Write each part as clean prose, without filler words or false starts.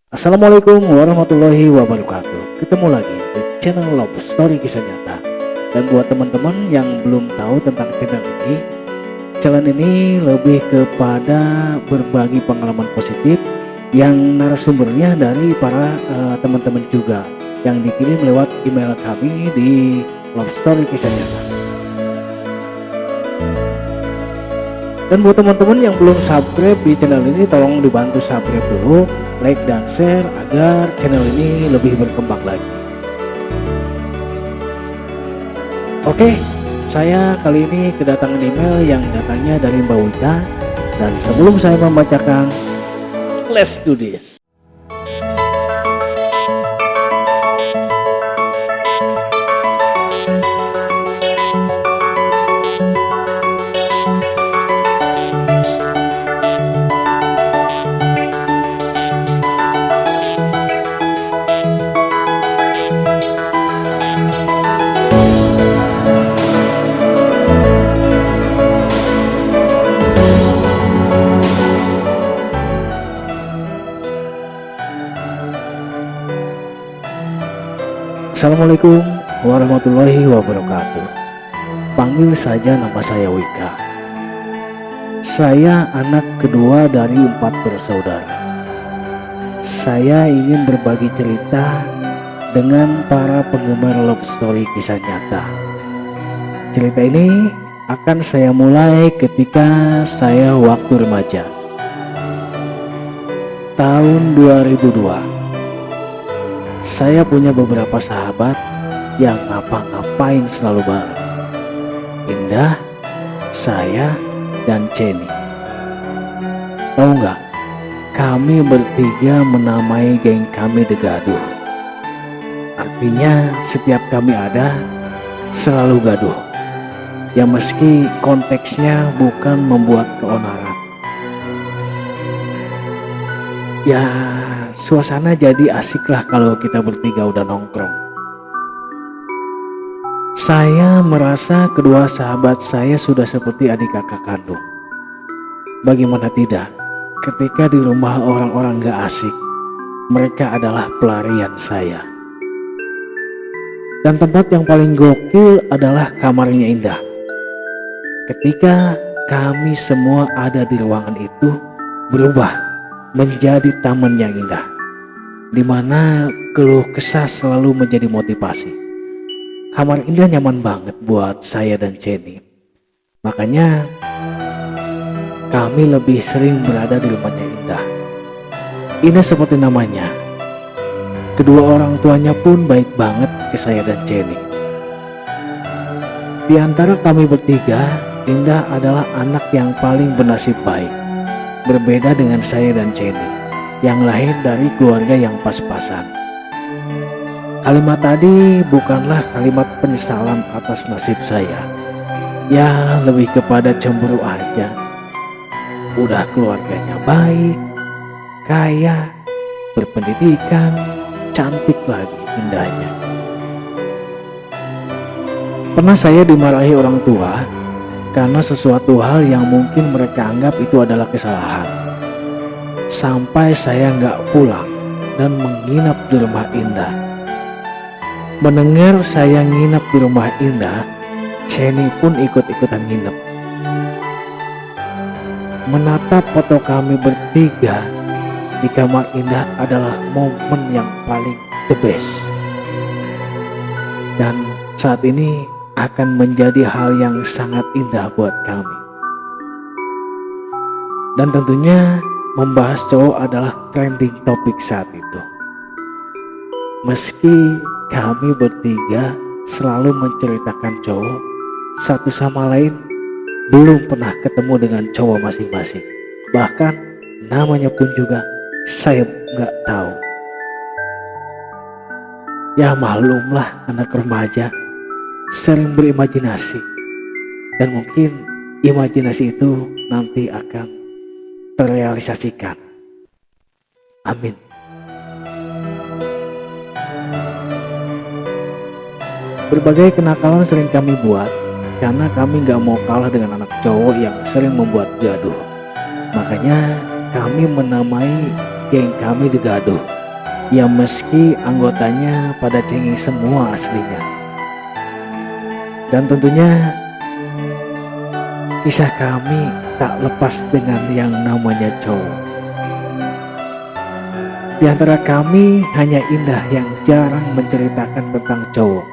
Assalamualaikum warahmatullahi wabarakatuh. Ketemu lagi di channel Love Story Kisah Nyata. Dan buat teman-teman yang belum tahu tentang channel ini lebih kepada berbagi pengalaman positif yang narasumbernya dari para teman-teman juga yang dikirim lewat email kami di Love Story Kisah Nyata. Dan buat teman-teman yang belum subscribe di channel ini, tolong dibantu subscribe dulu, like dan share agar channel ini lebih berkembang lagi. Oke, saya kali ini kedatangan email yang datangnya dari Mbak Wika. Dan sebelum saya membacakan, let's do this. Assalamualaikum warahmatullahi wabarakatuh. Panggil saja nama saya Wika. Saya anak kedua dari 4 bersaudara. Saya ingin berbagi cerita dengan para penggemar love story kisah nyata. Cerita ini akan saya mulai ketika saya waktu remaja. Tahun 2002. Saya punya beberapa sahabat yang ngapa-ngapain selalu bareng. Indah, saya, dan Jenny. Tahu nggak? Kami bertiga menamai geng kami The Gaduh. Artinya setiap kami ada, selalu gaduh. Ya meski konteksnya bukan membuat keonaran. Ya suasana jadi asik lah kalau kita bertiga udah nongkrong. Saya merasa kedua sahabat saya sudah seperti adik kakak kandung. Bagaimana tidak, ketika di rumah orang-orang gak asik, mereka adalah pelarian saya. Dan tempat yang paling gokil adalah kamarnya Indah. Ketika kami semua ada di ruangan itu, berubah menjadi taman yang indah, di mana keluh kesah selalu menjadi motivasi. Kamar Indah nyaman banget buat saya dan Jenny. Makanya kami lebih sering berada di rumahnya Indah. Indah seperti namanya. Kedua orang tuanya pun baik banget ke saya dan Jenny. Di antara kami bertiga, Indah adalah anak yang paling bernasib baik. Berbeda dengan saya dan Jenny yang lahir dari keluarga yang pas-pasan. Kalimat tadi bukanlah kalimat penyesalan atas nasib saya. Ya lebih kepada cemburu aja. Udah keluarganya baik, kaya, berpendidikan, cantik lagi indahnya. Pernah saya dimarahi orang tua karena sesuatu hal yang mungkin mereka anggap itu adalah kesalahan. Sampai saya nggak pulang dan menginap di rumah Indah. Mendengar saya nginap di rumah Indah, Jenny pun ikut-ikutan nginep. Menatap foto kami bertiga di kamar Indah adalah momen yang paling the best. Dan saat ini akan menjadi hal yang sangat indah buat kami. Dan tentunya membahas cowok adalah trending topik saat itu. Meski kami bertiga selalu menceritakan cowok, satu sama lain belum pernah ketemu dengan cowok masing-masing. Bahkan namanya pun juga saya nggak tahu. Ya maklumlah anak remaja sering berimajinasi, dan mungkin imajinasi itu nanti akan terrealisasikan. Amin. Berbagai kenakalan sering kami buat karena kami gak mau kalah dengan anak cowok yang sering membuat gaduh. Makanya kami menamai geng kami The Gaduh. Ya meski anggotanya pada cengeng semua aslinya. Dan tentunya kisah kami tak lepas dengan yang namanya cowok. Di antara kami hanya Indah yang jarang menceritakan tentang cowok.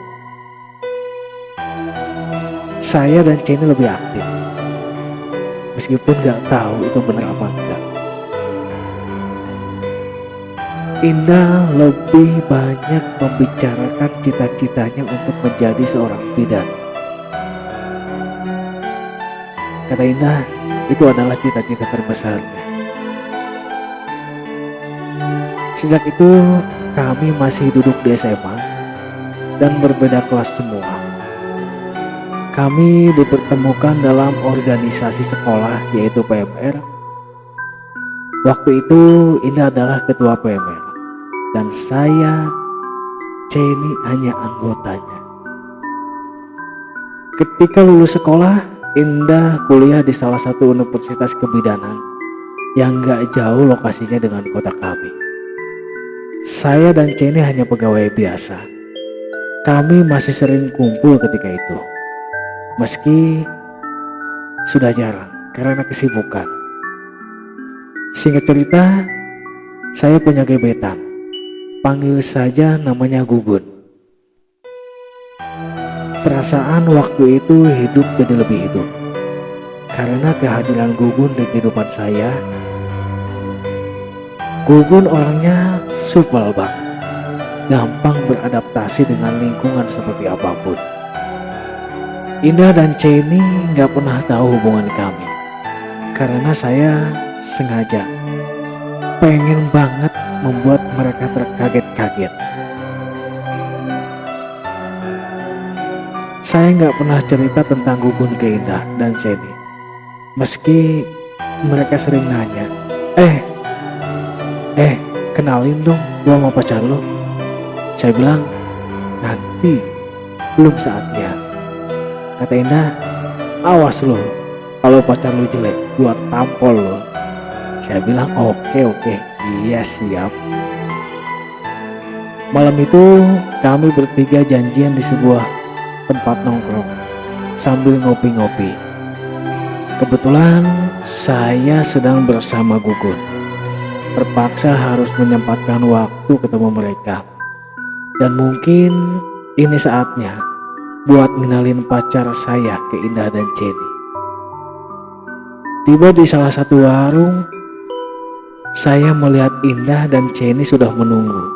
Saya dan Ceni lebih aktif, meskipun gak tahu itu benar apa enggak. Indah lebih banyak membicarakan cita-citanya untuk menjadi seorang bidan. Kata Indah, itu adalah cita-cita terbesarnya. Sejak itu kami masih duduk di SMA dan berbeda kelas semua. Kami dipertemukan dalam organisasi sekolah yaitu PMR. Waktu itu Indah adalah ketua PMR dan saya, Ceni, hanya anggotanya. Ketika lulus sekolah, Indah kuliah di salah satu universitas kebidanan yang gak jauh lokasinya dengan kota kami. Saya dan Ceni hanya pegawai biasa. Kami masih sering kumpul ketika itu, meski sudah jarang karena kesibukan. Singkat cerita, saya punya gebetan. Panggil saja namanya Gugun. Perasaan waktu itu hidup jadi lebih hidup karena kehadiran Gugun di kehidupan saya. Gugun orangnya supel banget, gampang beradaptasi dengan lingkungan seperti apapun. Indah dan Ceni gak pernah tahu hubungan kami karena saya sengaja pengen banget membuat mereka terkaget-kaget. Saya gak pernah cerita tentang Gugun ke Indah dan Ceni, meski mereka sering nanya, kenalin dong gua sama pacar lo. Saya bilang, nanti, belum saatnya. Kata Indah, awas lo, kalau pacar lo jelek, gua tampol lo. Saya bilang, oke, iya siap. Malam itu kami bertiga janjian di sebuah tempat nongkrong sambil ngopi-ngopi. Kebetulan saya sedang bersama Gugun. Terpaksa harus menyempatkan waktu ketemu mereka. Dan mungkin ini saatnya buat ngenalin pacar saya ke Indah dan Ceni. Tiba di salah satu warung, saya melihat Indah dan Ceni sudah menunggu.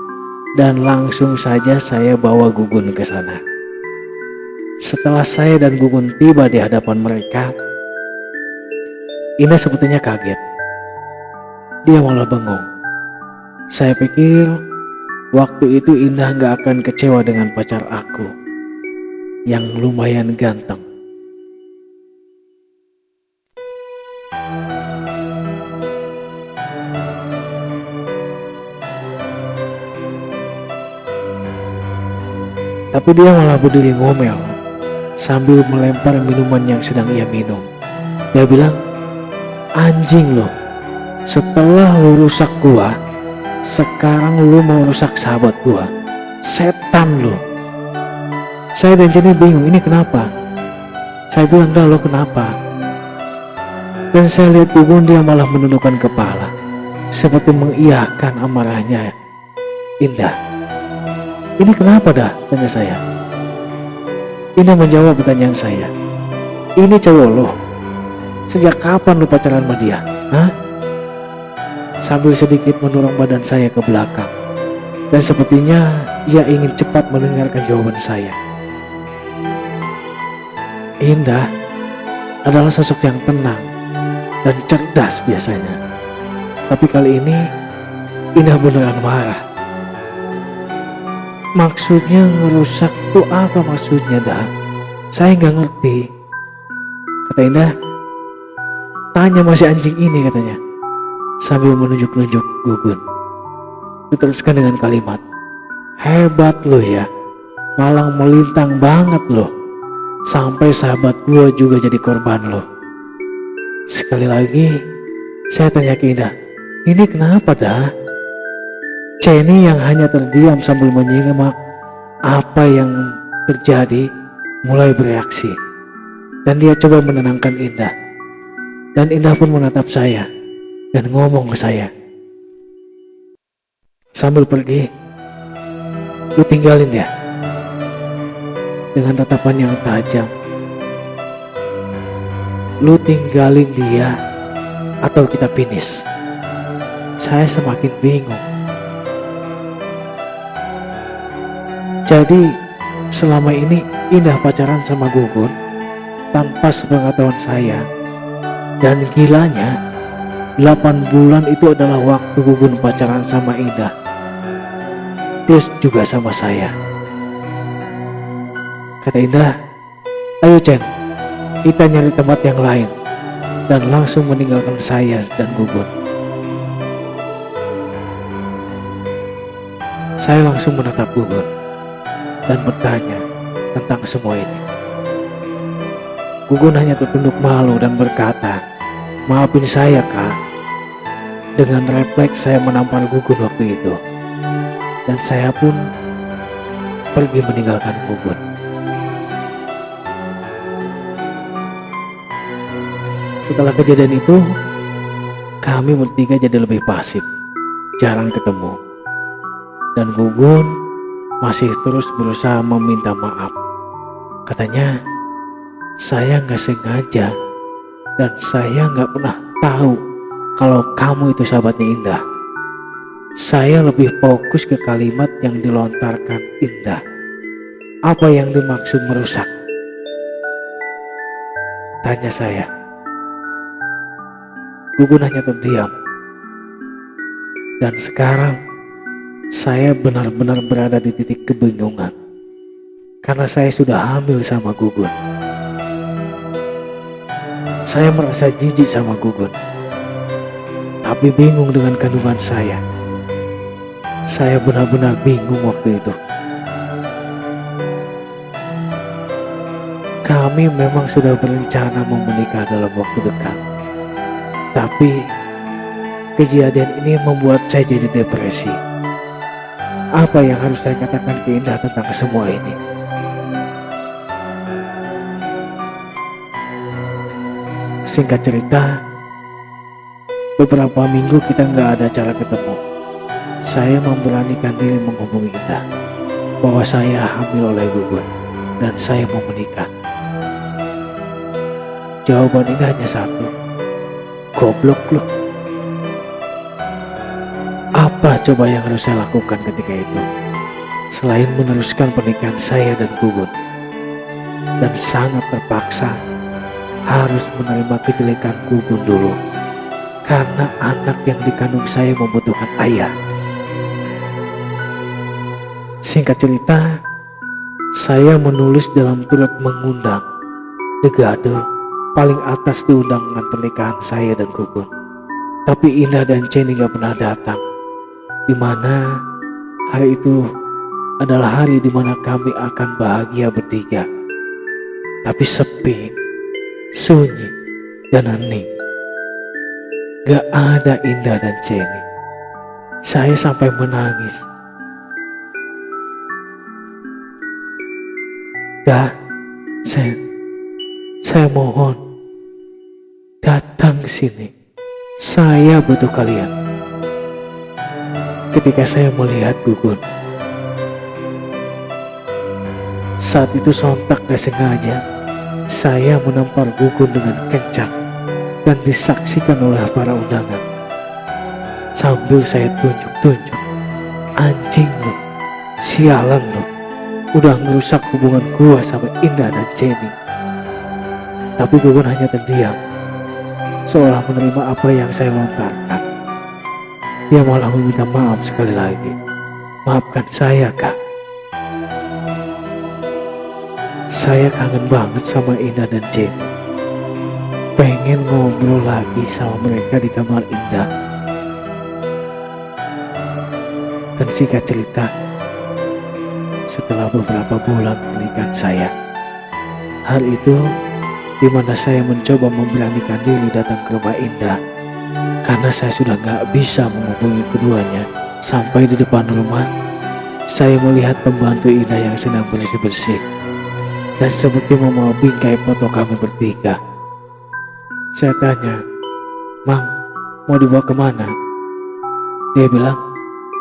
Dan langsung saja saya bawa Gugun ke sana. Setelah saya dan Gugun tiba di hadapan mereka, Indah sebetulnya kaget. Dia malah bengong. Saya pikir waktu itu Indah gak akan kecewa dengan pacar aku yang lumayan ganteng. Tapi dia malah berdiri ngomel sambil melempar minuman yang sedang ia minum. Dia bilang, anjing lo, setelah lo rusak gua, sekarang lo mau rusak sahabat gua. Setan lo. Saya dan Jenny bingung, ini kenapa? Saya bilang, enggak, lo kenapa? Dan saya lihat Gugun, dia malah menundukkan kepala seperti mengiyakan amarahnya Indah. Ini kenapa dah? Tanya saya. Indah menjawab pertanyaan saya. Ini cowok lo. Sejak kapan lo pacaran sama dia? Hah? Sambil sedikit mendorong badan saya ke belakang. Dan sepertinya ia ingin cepat mendengarkan jawaban saya. Indah adalah sosok yang tenang dan cerdas biasanya. Tapi kali ini Indah beneran marah. Maksudnya ngerusak tuh apa maksudnya dah? Saya gak ngerti. Kata Indah, tanya masih anjing ini, katanya sambil menunjuk-nunjuk Gugun. Diteruskan dengan kalimat, hebat lo ya, malang melintang banget lo, sampai sahabat gue juga jadi korban lo. Sekali lagi saya tanya ke Indah, ini kenapa dah? Jenny yang hanya terdiam sambil menyimak apa yang terjadi mulai bereaksi. Dan dia coba menenangkan Indah. Dan Indah pun menatap saya dan ngomong ke saya sambil pergi, "Lu tinggalin dia," dengan tatapan yang tajam. "Lu tinggalin dia atau kita finish." Saya semakin bingung. Jadi selama ini Indah pacaran sama Gugun tanpa sepengetahuan saya. Dan gilanya 8 bulan itu adalah waktu Gugun pacaran sama Indah plus juga sama saya. Kata Indah, "Ayo Chen, kita nyari tempat yang lain," dan langsung meninggalkan saya dan Gugun. Saya langsung menatap Gugun dan bertanya tentang semua ini. Gugun hanya tertunduk malu dan berkata, "Maafin saya Kak." Dengan refleks saya menampar Gugun waktu itu. Dan saya pun pergi meninggalkan Gugun. Setelah kejadian itu, kami bertiga jadi lebih pasif, jarang ketemu. Dan Gugun masih terus berusaha meminta maaf. Katanya, "Saya gak sengaja dan saya gak pernah tahu kalau kamu itu sahabatnya Indah. Saya lebih fokus ke kalimat yang dilontarkan Indah. Apa yang dimaksud merusak?" tanya saya. Gugun hanya terdiam. Dan sekarang saya benar-benar berada di titik kebingungan karena saya sudah hamil sama Gugun. Saya merasa jijik sama Gugun, tapi bingung dengan kandungan saya. Saya benar-benar bingung waktu itu. Kami memang sudah berencana mau menikah dalam waktu dekat. Tapi kejadian ini membuat saya jadi depresi. Apa yang harus saya katakan ke Indah tentang semua ini? Singkat cerita, beberapa minggu kita nggak ada cara ketemu. Saya memberanikan diri menghubungi Indah bahwa saya hamil oleh Gugun dan saya mau menikah. Jawaban Indah hanya satu, "Goblok lu." Apa coba yang harus saya lakukan ketika itu selain meneruskan pernikahan saya dan Gugun, dan sangat terpaksa harus menerima kejelekan Gugun dulu karena anak yang dikandung saya membutuhkan ayah. Singkat cerita, saya menulis dalam turut mengundang Degade paling atas di undangan pernikahan saya dan Gugun. Tapi Indah dan Jenny gak pernah datang, dimana hari itu adalah hari dimana kami akan bahagia bertiga. Tapi sepi, sunyi, dan hening. Gak ada Indah dan Jenny. Saya sampai menangis. "Dah, saya mohon datang ke sini. Saya butuh kalian." Ketika saya melihat Gugun, saat itu sontak gak sengaja saya menampar Gugun dengan kencang dan disaksikan oleh para undangan. Sambil saya tunjuk-tunjuk, "Anjing lu, sialan lu, udah ngerusak hubungan gua sama Indah dan Jenny." Tapi Gugun hanya terdiam, seolah menerima apa yang saya lontarkan. Dia malah meminta maaf sekali lagi. "Maafkan saya Kak. Saya kangen banget sama Indah dan Jenny. Pengen ngobrol lagi sama mereka di kamar Indah." Dan singkat cerita, setelah beberapa bulan pernikahan saya, hari itu dimana saya mencoba memberanikan diri datang ke rumah Indah karena saya sudah gak bisa menghubungi keduanya Sampai di depan rumah, saya melihat pembantu Indah yang sedang bersih-bersih dan seperti membawa bingkai foto kami bertiga. Saya tanya, "Mang, mau dibawa kemana?" Dia bilang,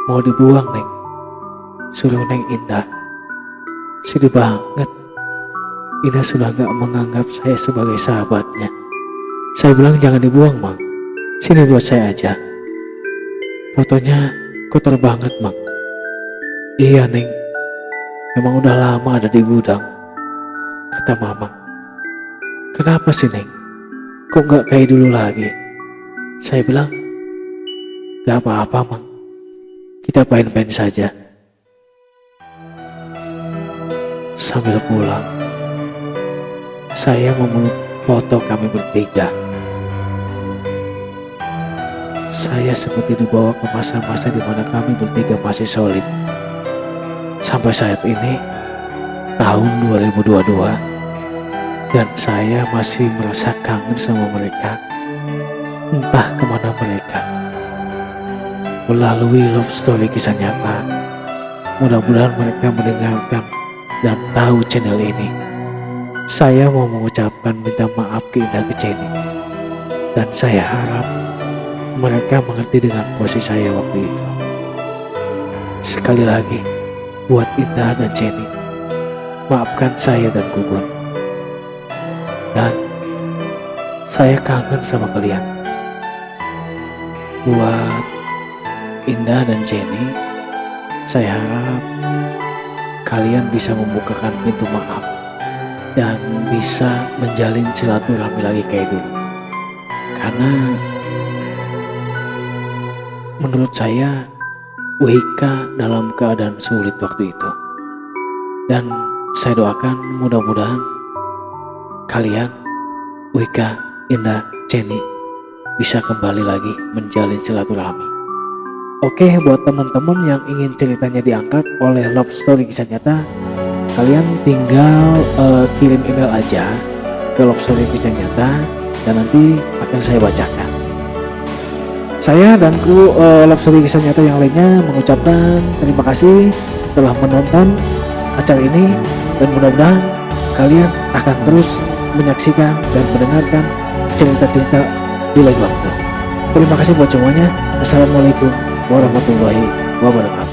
"Mau dibuang, Neng. Suruh Neng Indah." Sedih banget. Indah sudah gak menganggap saya sebagai sahabatnya. Saya bilang, "Jangan dibuang, Mang. Sini buat saya aja. Fotonya kotor banget, Mang." "Iya, Neng. Memang udah lama ada di gudang," kata Mama. "Kenapa sih, Neng? Kok gak kayak dulu lagi?" Saya bilang, "Gak apa-apa, Mang. Kita pain-pain saja." Sambil pulang, saya memeluk foto kami bertiga. Saya seperti dibawa ke masa-masa di mana kami bertiga masih solid. Sampai saat ini, tahun 2022, dan saya masih merasa kangen sama mereka. Entah kemana mereka. Melalui love story kisah nyata, mudah-mudahan mereka mendengarkan dan tahu channel ini. Saya mau mengucapkan minta maaf ke Indah Keceni, dan saya harap mereka mengerti dengan posisi saya waktu itu. Sekali lagi, buat Indah dan Jenny, maafkan saya dan Gugun. Dan saya kangen sama kalian. Buat Indah dan Jenny, saya harap kalian bisa membukakan pintu maaf dan bisa menjalin silaturahmi lagi kayak dulu. Karena menurut saya Wika dalam keadaan sulit waktu itu. Dan saya doakan mudah-mudahan kalian, Wika, Indah, Jenny, bisa kembali lagi menjalin silaturahmi. Oke, buat teman-teman yang ingin ceritanya diangkat oleh Love Story Kisah Nyata, kalian tinggal kirim email aja ke Love Story Kisah Nyata dan nanti akan saya bacakan. Saya dan kru Love Story Kisah Nyata yang lainnya mengucapkan terima kasih telah menonton acara ini, dan mudah-mudahan kalian akan terus menyaksikan dan mendengarkan cerita-cerita di lain waktu. Terima kasih buat semuanya. Assalamualaikum warahmatullahi wabarakatuh.